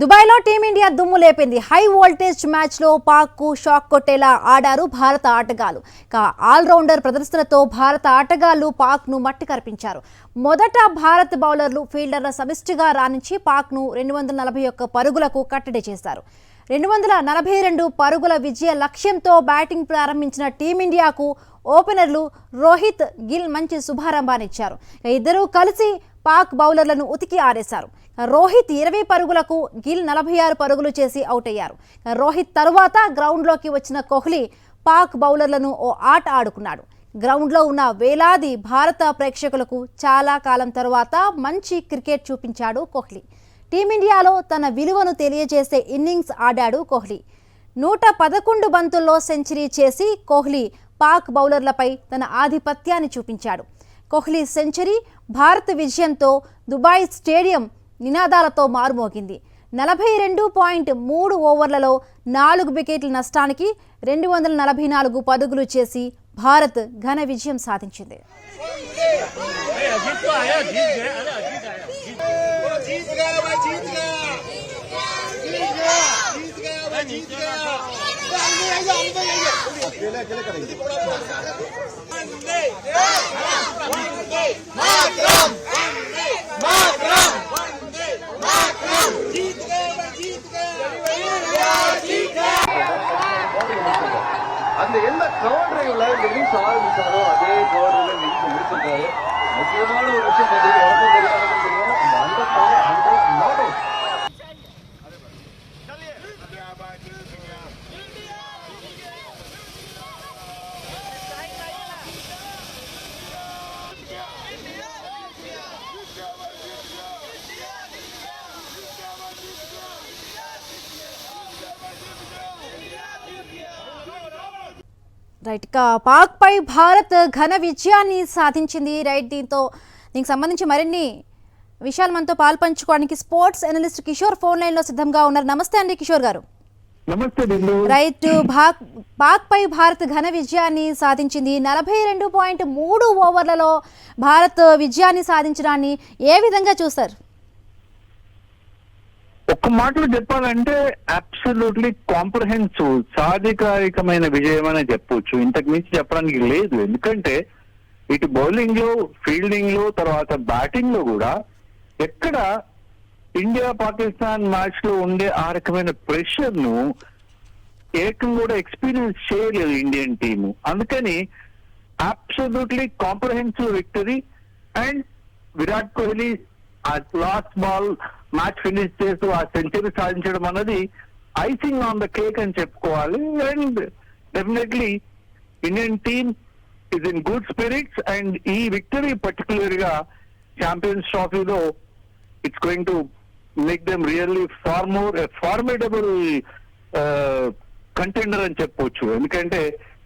దుబాయ్లో టీమిండియా దుమ్ము లేపింది. హై వోల్టేజ్ మ్యాచ్లో పాక్కు షాక్ కొట్టేలా ఆడారు భారత ఆటగాళ్లు. ఆల్రౌండర్ ప్రదర్శనతో భారత ఆటగాళ్లు పాక్ను మట్టి కరిపించారు. మొదట భారత బౌలర్లు ఫీల్డర్ల సమిష్టిగా రాణించి పాక్ను 241 పరుగులకు కట్టడి చేశారు. 242 పరుగుల విజయ లక్ష్యంతో బ్యాటింగ్ ప్రారంభించిన టీమిండియాకు ఓపెనర్లు రోహిత్, గిల్ మంచి శుభారంభాన్నిచ్చారు. ఇద్దరూ కలిసి పాక్ బౌలర్లను ఉతికి ఆరేశారు. రోహిత్ 20 పరుగులకు, గిల్ 46 పరుగులు చేసి అవుట్ అయ్యారు. రోహిత్ తరువాత గ్రౌండ్లోకి వచ్చిన కోహ్లీ పాక్ బౌలర్లను ఓ ఆట ఆడుకున్నాడు. గ్రౌండ్లో ఉన్న వేలాది భారత ప్రేక్షకులకు చాలా కాలం తరువాత మంచి క్రికెట్ చూపించాడు కోహ్లీ. టీమిండియాలో తన విలువను తెలియజేసే ఇన్నింగ్స్ ఆడాడు కోహ్లీ. 111 బంతుల్లో సెంచరీ చేసి కోహ్లీ పాక్ బౌలర్లపై తన ఆధిపత్యాన్ని చూపించాడు. కోహ్లీ సెంచరీ భారత విజయంతో దుబాయ్ స్టేడియం నినాదాలతో మారుమోగింది. 42.3 ఓవర్లలో 4 వికెట్ల నష్టానికి 244 పరుగులు చేసి భారత్ ఘన విజయం సాధించింది. அந்த எந்த கவுண்டரில் லிவிங்ஸ் ஆரம்பிச்சாரோ அதே கவுண்டரில் லிவிங்ஸ் முடிச்சிருக்காரு. முக்கியமான ஒரு விஷயம் రైట్, పాక్ పై భారత్ ఘన విజయాన్ని సాధించింది. రైట్, దీనికి సంబంధించి మరిన్ని విషయాలు మనతో పాల్పంచుకోవడానికి sports analyst Kishore phone line లో సిద్ధంగా ఉన్నారు. నమస్తే అండి కిషోర్ గారు. నమస్తే. రైట్, పాక్ పై భారత్ ఘన విజయాన్ని సాధించింది. 42.3 ఓవర్లలో భారత్ విజయాన్ని సాధించడాన్ని ఏ విధంగా చూస్తారు? ఒక్క మాటలో చెప్పాలంటే అబ్సల్యూట్లీ కాంప్రహెన్సివ్, సాధికారికమైన విజయం అనే చెప్పొచ్చు. ఇంతకు మించి చెప్పడానికి లేదు. ఎందుకంటే ఇటు బౌలింగ్ లో, ఫీల్డింగ్ లో, తర్వాత బ్యాటింగ్ లో కూడా ఎక్కడ ఇండియా పాకిస్తాన్ మ్యాచ్ లో ఉండే ఆ రకమైన ప్రెషర్ ను ఏకం కూడా ఎక్స్పీరియన్స్ చేయలేదు ఇండియన్ టీము. అందుకని absolutely comprehensive victory. And Virat Kohli ఆ లాస్ట్ బాల్ మ్యాచ్ ఫినిష్ చేస్తూ ఆ సెంచరీ సాధించడం అన్నది ఐసింగ్ ఆన్ ద కేక్ అని చెప్పుకోవాలి. And definitely Indian team is in good spirits. And ఈ విక్టరీ పర్టికులర్ గా ఛాంపియన్స్ ట్రోఫీలో it's going to make them really far more formidable contender అని చెప్పొచ్చు. ఎందుకంటే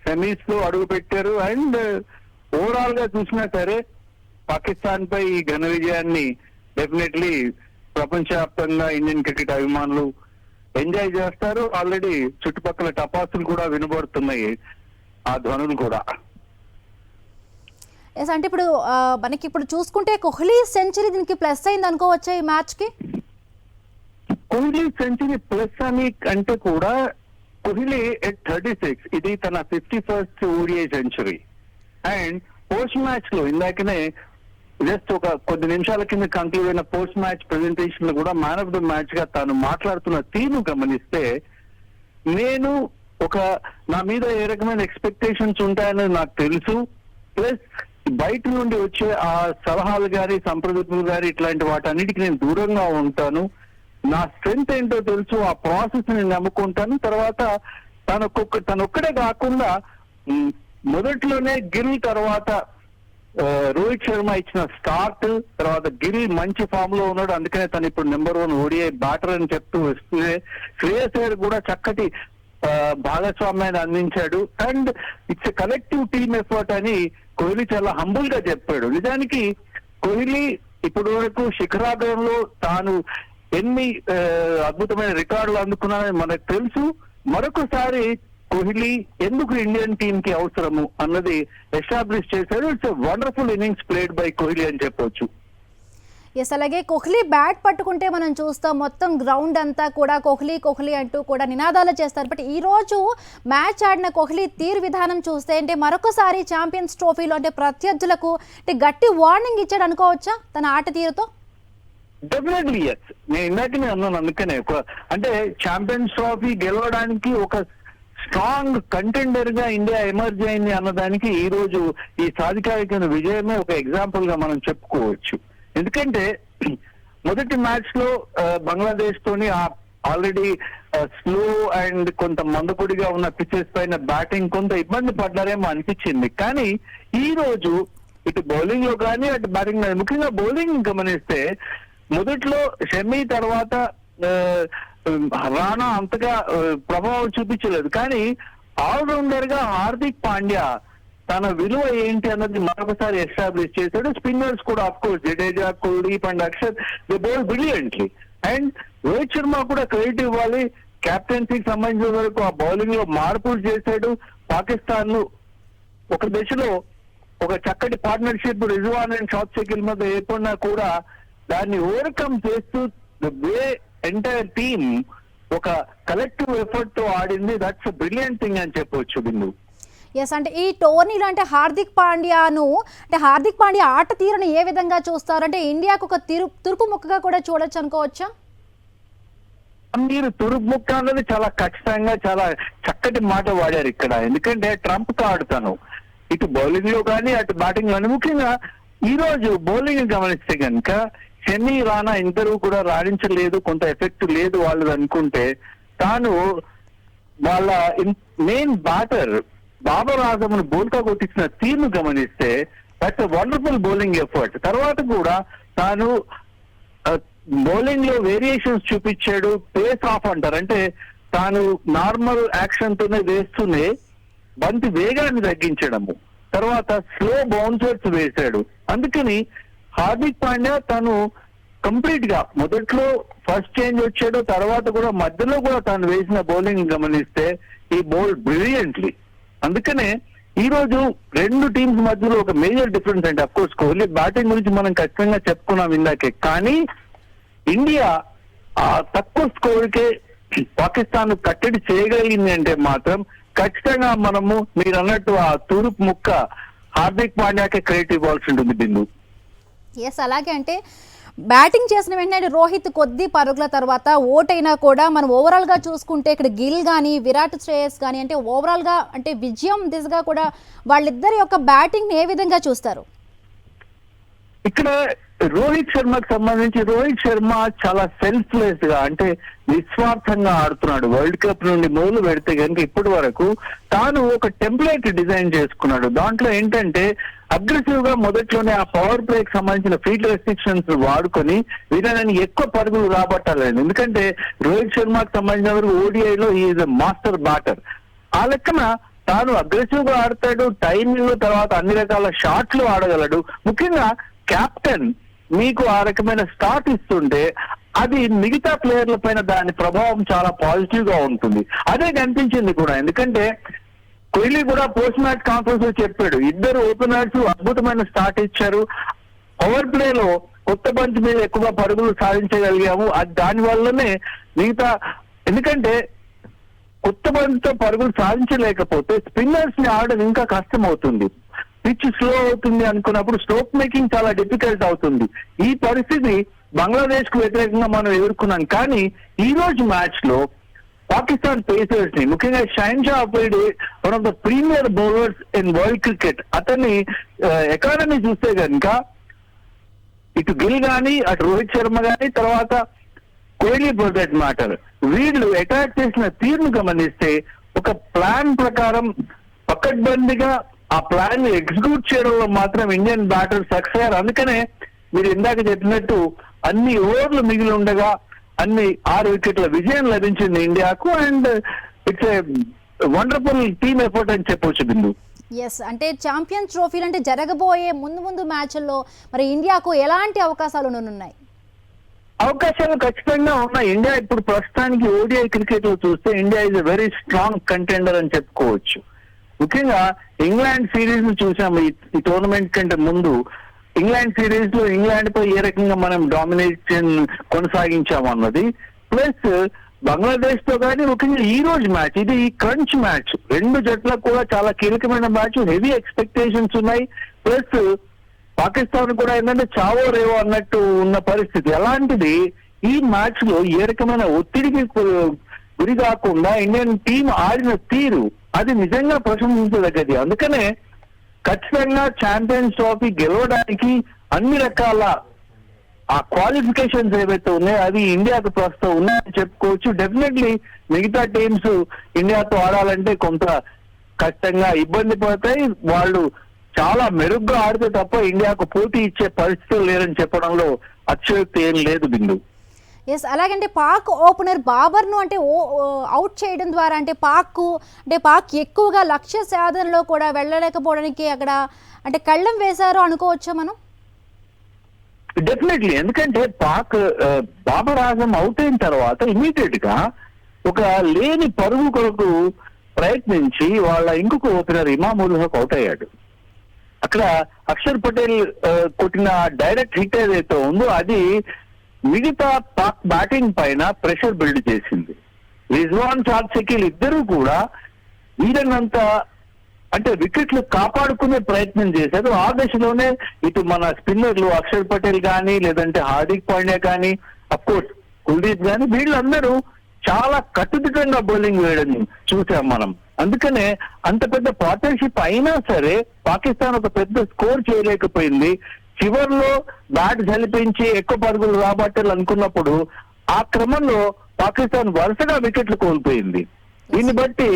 సెమీస్ లో అడుగు పెట్టారు. అండ్ ఓవరాల్ గా చూసినా సరే పాకిస్తాన్ పై ఈ ఘన విజయాన్ని డెఫినెట్లీ ప్రపంచవ్యాప్తంగా ఇండియన్ క్రికెట్ అభిమానులు ఎంజాయ్ చేస్తారు. ఆల్రెడీ చుట్టుపక్కల టపాసులు కూడా వినబడుతున్నాయి, ఆ ధ్వనులు కూడా. అంటే ఇప్పుడు మనకి ఇప్పుడు చూసుకుంటే కోహ్లీ సెంచరీ దీనికి ప్లస్ అయింది అనుకోవచ్చా ఈ మ్యాచ్ కి? కోహ్లీ సెంచరీ ప్లస్ అని అంటే కూడా కోహ్లీ ఎట్ 36 ఇది తన 51st ODI century. And post match లో ఇందాకనే జస్ట్ ఒక కొద్ది నిమిషాల కింద కంక్లూడ్ అయిన పోస్ట్ మ్యాచ్ ప్రెజెంటేషన్ లో కూడా మ్యాన్ ఆఫ్ ద మ్యాచ్ గా తాను మాట్లాడుతున్న తీరు గమనిస్తే, నేను నా మీద ఏ రకమైన ఎక్స్పెక్టేషన్స్ ఉంటాయని నాకు తెలుసు. ప్లస్ బయట నుండి వచ్చే ఆ సలహాలు గారి, సంప్రదింపులు గారి, ఇట్లాంటి వాటన్నిటికి నేను దూరంగా ఉంటాను. నా స్ట్రెంగ్త్ ఏంటో తెలుసు, ఆ ప్రాసెస్ నేను నమ్ముకుంటాను. తర్వాత తనొక్కడే కాకుండా మొదట్లోనే గిల్, తర్వాత రోహిత్ శర్మ ఇచ్చిన స్టార్ట్, తర్వాత గిల్ మంచి ఫామ్ లో ఉన్నాడు. అందుకనే తను ఇప్పుడు నెంబర్ 1 ODI బ్యాటర్ అని చెప్తూ వస్తే శ్రేయస్ అయ్యర్ కూడా చక్కటి భాగస్వామ్యాన్ని అందించాడు. And it's a collective team effort అని కోహ్లీ చాలా హంబుల్ గా చెప్పాడు. నిజానికి కోహ్లీ ఇప్పటి వరకు శిఖరాగ్రంలో తాను ఎన్ని అద్భుతమైన రికార్డులు అందుకున్నారని మనకు తెలుసు. మరొకసారి కోహ్లీ ఎందుకు ఇండియన్ టీమ్ కి అవసరము అన్నది ఎస్టాబ్లిష్ చేశారు. It's a wonderful innings played by Kohli అని చెప్పొచ్చు. ఎస్, అలాగే కోహ్లీ బ్యాట్ పట్టుకుంటే మనం చూస్తాం మొత్తం గ్రౌండ్ అంతా కూడా కోహ్లీ కోహ్లీ అంటూ కూడా నినాదాలు చేస్తారు. బట్ ఈ రోజు మ్యాచ్ ఆడిన కోహ్లీ తీరు విధానం చూస్తే అంటే మరొకసారి ఛాంపియన్స్ ట్రోఫీలో అంటే ప్రత్యర్థులకు అంటే గట్టి వార్నింగ్ ఇచ్చాడు అనుకోవచ్చా తన ఆట తీరుతో? Definitely yes. నేను ఇందాకనే అన్నాను, అందుకనే అంటే ఛాంపియన్స్ ట్రోఫీ గెలవడానికి ఒక స్ట్రాంగ్ కంటెండర్ గా ఇండియా ఎమర్జ్ అయింది అన్నదానికి ఈ రోజు ఈ సాధికారిక విజయమే ఒక ఎగ్జాంపుల్ గా మనం చెప్పుకోవచ్చు. ఎందుకంటే మొదటి మ్యాచ్ లో బంగ్లాదేశ్ తోని ఆల్రెడీ స్లో అండ్ కొంత మందకొడిగా ఉన్న పిచెస్ పైన బ్యాటింగ్ కొంత ఇబ్బంది పడ్డారేమో అనిపించింది. కానీ ఈ రోజు ఇటు బౌలింగ్ లో కానీ అటు బ్యాటింగ్, ముఖ్యంగా బౌలింగ్ గమనిస్తే మొదట్లో షమి తర్వాత రాణా అంతగా ప్రభావం చూపించలేదు. కానీ ఆల్రౌండర్ గా హార్దిక్ పాండ్యా తన విలువ ఏంటి అన్నది మరొకసారి ఎస్టాబ్లిష్ చేశాడు. స్పిన్నర్స్ కూడా of course Jadeja, Kuldeep and Axar the bowl brilliantly. And Rohit Sharma కూడా క్రెడిట్ ఇవ్వాలి. కెప్టెన్సీకి సంబంధించిన వరకు ఆ బౌలింగ్ లో మార్పులు చేశాడు. పాకిస్తాన్ ను ఒక దశలో ఒక చక్కటి partnership Rizwan and shot Shakeel మధ్య ఏర్పడినా కూడా దాన్ని ఓవర్కమ్ చేస్తూ ద వే ఎంటైర్ టీమ్ ఒక కలెక్టివ్ ఎఫర్ట్ తో ఆడింది. దట్స్ బ్రిలియంట్ థింగ్ అని చెప్పవచ్చు బిందు. ఎస్, అంటే ఈ టోర్నీలో అంటే హార్దిక్ పాండ్యా ఆట తీరును ఏ విధంగా చూస్తారు? అంటే ఇండియాకు ఒక తురుపు ముక్కగా కూడా చూడొచ్చు అనుకోవచ్చా? మీరు తురుపు ముక్క అన్నది చాలా ఖచ్చితంగా చాలా చక్కటి మాట వాడారు ఇక్కడ. ఎందుకంటే ట్రంప్ తో ఆడుతాను ఇటు బౌలింగ్ లో కానీ అటు బ్యాటింగ్ లో. ముఖ్యంగా ఈ రోజు బౌలింగ్ గమనిస్తే కనుక షమి, రాణా ఇద్దరు కూడా రాణించలేదు, కొంత ఎఫెక్ట్ లేదు వాళ్ళు అనుకుంటే, తాను వాళ్ళ మెయిన్ బ్యాటర్ బాబర్ ఆజంను బోల్తా కొట్టించిన తీరును గమనిస్తే దట్స్ వండర్ఫుల్ బౌలింగ్ ఎఫర్ట్. తర్వాత కూడా తాను బౌలింగ్ లో వేరియేషన్స్ చూపించాడు. పేస్ ఆఫ్ అంటారు, అంటే తాను నార్మల్ యాక్షన్ తోనే వేస్తూనే బంతి వేగాన్ని తగ్గించడము, తర్వాత స్లో బౌన్సర్స్ వేశాడు. అందుకని హార్దిక్ పాండ్యా తను కంప్లీట్ గా మొదట్లో ఫస్ట్ చేంజ్ వచ్చాడు, తర్వాత కూడా మధ్యలో కూడా తాను వేసిన బౌలింగ్ గమనిస్తే ఈ బౌల్ బ్రిలియంట్లీ. అందుకనే ఈ రోజు రెండు టీమ్స్ మధ్యలో ఒక మేజర్ డిఫరెన్స్ అంటే అఫ్ కోర్స్ కోహ్లీ బ్యాటింగ్ గురించి మనం ఖచ్చితంగా చెప్పుకున్నాం ఇందాకే. కానీ ఇండియా ఆ తక్కువ స్కోర్కే పాకిస్తాన్ కట్టడి చేయగలిగింది అంటే మాత్రం ఖచ్చితంగా మనము మీరు అన్నట్టు ఆ తూర్పు ముక్క హార్దిక్ పాండ్యాకే క్రెడిట్ ఇవ్వాల్సి ఉంటుంది బిందు. ఎస్, అలాగే అంటే బ్యాటింగ్ చేసిన వెంటనే రోహిత్ కొద్ది పరుగుల తర్వాత ఓటైనా కూడా మనం ఓవరాల్ గా చూసుకుంటే ఇక్కడ గిల్ కానీ విరాట్ శ్రేయస్ కానీ అంటే ఓవరాల్ గా అంటే విజయం దిశగా కూడా వాళ్ళిద్దరి యొక్క బ్యాటింగ్ ఏ విధంగా చూస్తారు? ఇక్కడ రోహిత్ శర్మకు సంబంధించి రోహిత్ శర్మ చాలా సెల్ఫ్లెస్ గా అంటే నిస్వార్థంగా ఆడుతున్నాడు. వరల్డ్ కప్ నుండి మొదలు పెడితే కనుక ఇప్పటి వరకు తాను ఒక టెంప్లెట్ డిజైన్ చేసుకున్నాడు. దాంట్లో ఏంటంటే అగ్రెసివ్ గా మొదట్లోనే ఆ పవర్ ప్లేకి సంబంధించిన ఫీల్డ్ రెస్ట్రిక్షన్స్ వాడుకొని వీళ్ళని ఎక్కువ పరుగులు రాబట్టాలని. ఎందుకంటే రోహిత్ శర్మకు సంబంధించిన వరకు ఓడిఐలో ఈజ్ మాస్టర్ బ్యాటర్. ఆ లెక్కన తాను అగ్రెసివ్ గా ఆడతాడు, టైమింగ్ తర్వాత అన్ని రకాల షాట్లు ఆడగలడు. ముఖ్యంగా కెప్టెన్ మీకు ఆ రకమైన స్టార్ట్ ఇస్తుంటే అది మిగతా ప్లేయర్ల పైన దాని ప్రభావం చాలా పాజిటివ్ గా ఉంటుంది. అదే కనిపించింది కూడా. ఎందుకంటే కోహ్లీ కూడా పోస్ట్ మ్యాచ్ కాన్ఫరెన్స్ లో చెప్పాడు, ఇద్దరు ఓపెనర్స్ అద్భుతమైన స్టార్ట్ ఇచ్చారు, పవర్ ప్లే లో కొత్త బంతి మీద ఎక్కువ పరుగులు సాధించగలిగాము, అది దాని వల్లనే మిగతా. ఎందుకంటే కొత్త బంతితో పరుగులు సాధించలేకపోతే స్పిన్నర్స్ ని ఆడడం ఇంకా కష్టం అవుతుంది. పిచ్ స్లో అవుతుంది అనుకున్నప్పుడు స్ట్రోక్ మేకింగ్ చాలా డిఫికల్ట్ అవుతుంది. ఈ పరిస్థితి బంగ్లాదేశ్ కు వ్యతిరేకంగా మనం ఎదుర్కొన్నాం. కానీ ఈ రోజు మ్యాచ్ లో పాకిస్తాన్ పేసర్స్ ని, ముఖ్యంగా Shaheen Shah Afridi one of the premier bowlers in world cricket, అతన్ని ఎకానమీ చూస్తే కనుక ఇటు గిల్ గాని అటు రోహిత్ శర్మ గాని తర్వాత కోహ్లీ ఫర్ దట్ మ్యాటర్ వీళ్ళు అటాక్ చేసిన తీరును గమనిస్తే ఒక ప్లాన్ ప్రకారం పకడ్బందీగా ఆ ప్లాన్ ని ఎగ్జిక్యూట్ చేయడంలో మాత్రం ఇండియన్ బ్యాటర్ సక్సెస్ అయ్యారు. అందుకనే మీరు ఇందాక చెప్పినట్టు అన్ని ఓవర్లు మిగిలి ఉండగా అన్ని 6 వికెట్ల విజయం లభించింది ఇండియాకు. And it's a wonderful team effort అని చెప్పవచ్చు బిందు. ఎస్, అంటే ఛాంపియన్స్ ట్రోఫీలు అంటే జరగబోయే ముందు మ్యాచ్ల్లో మరి ఇండియాకు ఎలాంటి అవకాశాలు ఉన్నాయి? అవకాశాలు ఖచ్చితంగా ఉన్నాయి. ఇండియా ఇప్పుడు ప్రస్తుతానికి ఓడిఐ క్రికెట్ లో చూస్తే India is a very strong contender అని చెప్పుకోవచ్చు. ముఖ్యంగా ఇంగ్లాండ్ సిరీస్ ను చూసాము ఈ టోర్నమెంట్ కంటే ముందు. ఇంగ్లాండ్ సిరీస్ లో ఇంగ్లాండ్ పై ఏ రకంగా మనం డామినేషన్ కొనసాగించామన్నది, ప్లస్ బంగ్లాదేశ్ తో కానీ ముఖ్యంగా ఈ రోజు మ్యాచ్, ఇది క్రంచ్ మ్యాచ్, రెండు జట్లకు కూడా చాలా కీలకమైన మ్యాచ్, హెవీ ఎక్స్పెక్టేషన్స్ ఉన్నాయి. ప్లస్ పాకిస్తాన్ కూడా ఏంటంటే చావో రేవో అన్నట్టు ఉన్న పరిస్థితి. అలాంటిది ఈ మ్యాచ్ లో ఏ రకమైన ఒత్తిడికి గురి కాకుండా ఇండియన్ టీం ఆడిన తీరు అది నిజంగా ప్రశంసించదగ్గది. అందుకనే ఖచ్చితంగా ఛాంపియన్స్ ట్రోఫీ గెలవడానికి అన్ని రకాల ఆ క్వాలిఫికేషన్స్ ఏవైతే ఉన్నాయో అవి ఇండియాకు ప్రస్తుతం ఉన్నాయని చెప్పుకోవచ్చు. డెఫినెట్లీ మిగతా టీమ్స్ ఇండియాతో ఆడాలంటే కొంత కష్టంగా ఇబ్బంది పడతాయి. వాళ్ళు చాలా మెరుగ్గా ఆడితే తప్ప ఇండియాకు పోటీ ఇచ్చే పరిస్థితులు లేరని చెప్పడంలో అతిశయోక్తి ఏం లేదు బిందు. ఎస్, అలాగంటే పాక్ ఓపెనర్ బాబర్ను అంటే అవుట్ చేయడం ద్వారా అంటే పాక్ ఎక్కువగా లక్ష్య సాధనలో కూడా వెళ్ళలేకపోవడానికి అక్కడ అంటే కళ్ళెం వేశారు అనుకోవచ్చా మనం? డెఫినెట్లీ, ఎందుకంటే బాబర్ ఆజం అవుట్ అయిన తర్వాత ఇమీడియట్ గా ఒక లేని పరుగు కొరకు ప్రయత్నించి వాళ్ళ ఇంకొక ఓపెనర్ ఇమాముల్ హక్ అవుట్ అయ్యాడు. అక్కడ అక్షర్ పటేల్ కొట్టిన డైరెక్ట్ హిట్ ఏదైతే ఉందో అది మిగతా పాక్ బ్యాటింగ్ పైన ప్రెషర్ బిల్డ్ చేసింది. రిజ్వాన్ షాద్ షకీల్ ఇద్దరు కూడా వీరన్నంత అంటే వికెట్లు కాపాడుకునే ప్రయత్నం చేశారు. ఆ దశలోనే ఇటు మన స్పిన్నర్లు అక్షర్ పటేల్ కానీ లేదంటే హార్దిక్ పాండ్యా కానీ అఫ్కోర్స్ కుల్దీప్ కానీ వీళ్ళందరూ చాలా కట్టుదిట్టంగా బౌలింగ్ వేయడం చూసాం మనం. అందుకనే అంత పెద్ద పార్ట్నర్షిప్ అయినా సరే పాకిస్తాన్ ఒక పెద్ద స్కోర్ చేయలేకపోయింది. చివర్లో బ్యాట్ జలిపించి ఎక్కువ పరుగులు రాబట్టాలి అనుకున్నప్పుడు ఆ క్రమంలో పాకిస్తాన్ వరుసగా వికెట్లు కోల్పోయింది. దీన్ని బట్టి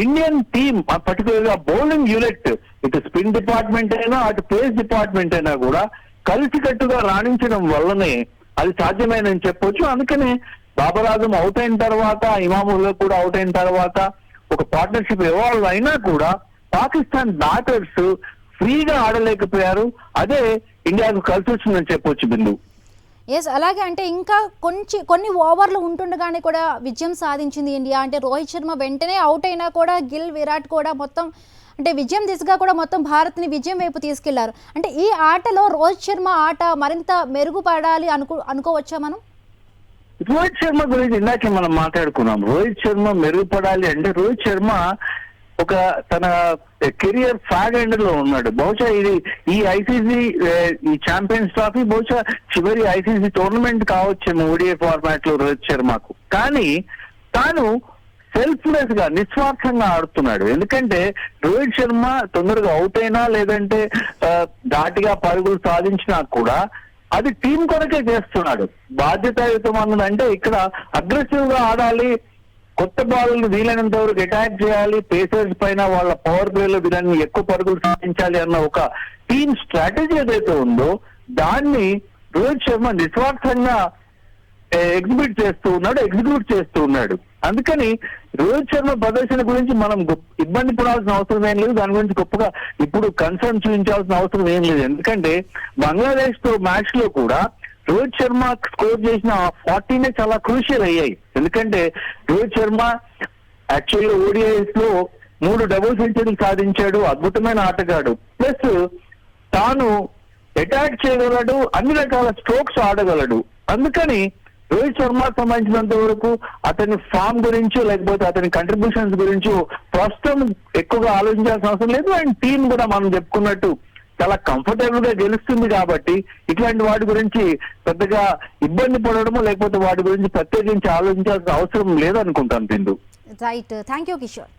ఇండియన్ టీమ్ పర్టికులర్ గా బౌలింగ్ యూనిట్ ఇటు స్పిన్ డిపార్ట్మెంట్ అయినా అటు పేస్ డిపార్ట్మెంట్ అయినా కూడా కలిసికట్టుగా రాణించడం వల్లనే అది సాధ్యమైనని చెప్పొచ్చు. అందుకనే బాబర్ ఆజం అవుట్ అయిన తర్వాత ఇమాముల్ కూడా అవుట్ అయిన తర్వాత ఒక పార్ట్నర్షిప్ ఎవాల్వ్ అయినా కూడా పాకిస్తాన్ బ్యాటర్స్ ఫ్రీగా ఆడలేకపోయారు. అదే ఇండియాకు కలిసి వచ్చిందని చెప్పొచ్చు బిందు. ఎస్, అలాగే అంటే ఇంకా కొన్ని ఓవర్లు ఉంటుండగానే కూడా విజయం సాధించింది ఇండియా. అంటే రోహిత్ శర్మ వెంటనే అవుట్ అయినా కూడా గిల్, విరాట్ కూడా మొత్తం అంటే విజయం దిశగా కూడా మొత్తం భారత్ని విజయం వైపు తీసుకెళ్లారు. అంటే ఈ ఆటలో రోహిత్ శర్మ ఆట మరింత మెరుగుపడాలి అనుకోవచ్చా మనం? రోహిత్ శర్మ గురించి ఇందాకే మనం మాట్లాడుకున్నాం. రోహిత్ శర్మ మెరుగుపడాలి అంటే రోహిత్ శర్మ ఒక తన కెరియర్ ఫ్యాగ్ ఎండ్ లో ఉన్నాడు. బహుశా ఈ ఐసీసీ ఈ ఛాంపియన్స్ ట్రోఫీ బహుశా చివరి ఐసీసీ టోర్నమెంట్ కావచ్చేమో ఓడిఐ ఫార్మాట్ లో రోహిత్ శర్మకు. కానీ తాను సెల్ఫ్లెస్ గా నిస్వార్థంగా ఆడుతున్నాడు. ఎందుకంటే రోహిత్ శర్మ తొందరగా అవుట్ అయినా లేదంటే ధాటిగా పరుగులు సాధించినా కూడా అది టీం కొరకే చేస్తున్నాడు. బాధ్యతాయుతం అన్నదంటే ఇక్కడ అగ్రెసివ్ గా ఆడాలి, కొత్త బాల్ వీలైనంత వరకు అటాక్ చేయాలి, పేసర్స్ పైన వాళ్ళ పవర్ ప్లేలో వీళ్ళని ఎక్కువ పరుగులు సాధించాలి అన్న ఒక టీమ్ స్ట్రాటజీ ఏదైతే ఉందో దాన్ని రోహిత్ శర్మ నిస్వార్థంగా ఎగ్జిక్యూట్ చేస్తూ ఉన్నాడు. అందుకని రోహిత్ శర్మ ప్రదర్శన గురించి మనం ఇబ్బంది పడాల్సిన అవసరం ఏం లేదు. దాని గురించి గొప్పగా ఇప్పుడు కన్సర్న్ చూపించాల్సిన అవసరం ఏం లేదు. ఎందుకంటే బంగ్లాదేశ్ తో మ్యాచ్ లో కూడా రోహిత్ శర్మ స్కోర్ చేసిన 40 చాలా క్రూషియల్ అయ్యాయి. ఎందుకంటే రోహిత్ శర్మ యాక్చువల్లీ ఓడిఐస్ లో 3 డబుల్ సెంచరీలు సాధించాడు, అద్భుతమైన ఆటగాడు. ప్లస్ తాను అటాక్ చేయగలడు, అన్ని రకాల స్ట్రోక్స్ ఆడగలడు. అందుకని రోహిత్ శర్మ సంబంధించినంత వరకు అతని ఫామ్ గురించి లేకపోతే అతని కంట్రిబ్యూషన్స్ గురించి ప్రస్తుతం ఎక్కువగా ఆలోచించాల్సిన అవసరం లేదు. అండ్ టీం కూడా మనం చెప్పుకున్నట్టు చాలా కంఫర్టబుల్ గా గెలుస్తుంది కాబట్టి ఇట్లాంటి వాటి గురించి పెద్దగా ఇబ్బంది పడడము లేకపోతే వాటి గురించి ప్రత్యేకించి ఆలోచించాల్సిన అవసరం లేదనుకుంటాను Bindu. Right, thank you Kishore.